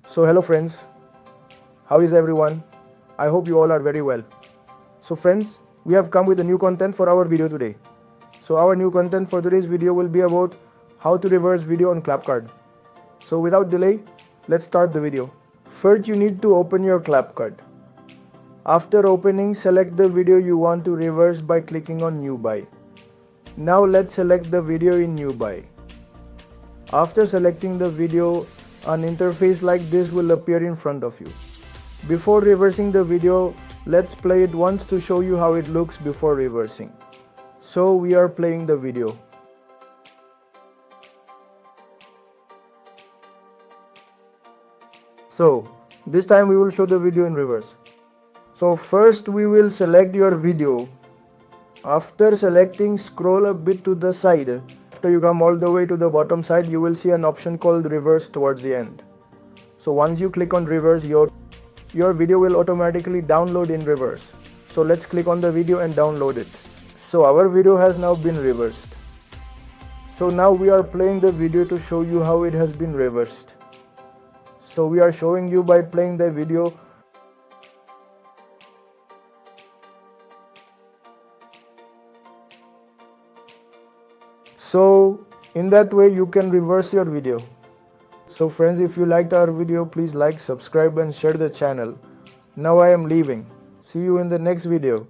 So hello friends, how is everyone? I hope you all are very well. So friends, we have come with a new content for our video today. So our new content for today's video will be about how to reverse video on CapCut. So without delay, let's start the video. First you need to open your CapCut. After opening, select the video you want to reverse by clicking on New By. Now let's select the video in New By. After selecting the video, an interface like this will appear in front of you. Before reversing the video, let's play it once to show you how it looks before reversing. So we are playing the video. So this time we will show the video in reverse. So first we will select your video. After selecting, scroll a bit to the side. After you come all the way to the bottom side, you will see an option called reverse towards the end. So once you click on reverse, your video will automatically download in reverse. So let's click on the video and download it. So our video has now been reversed. So now we are playing the video to show you how it has been reversed. So we are showing you by playing the video. So in that way you can reverse your video. So friends, if you liked our video, please like, subscribe and share the channel. Now I am leaving. See you in the next video.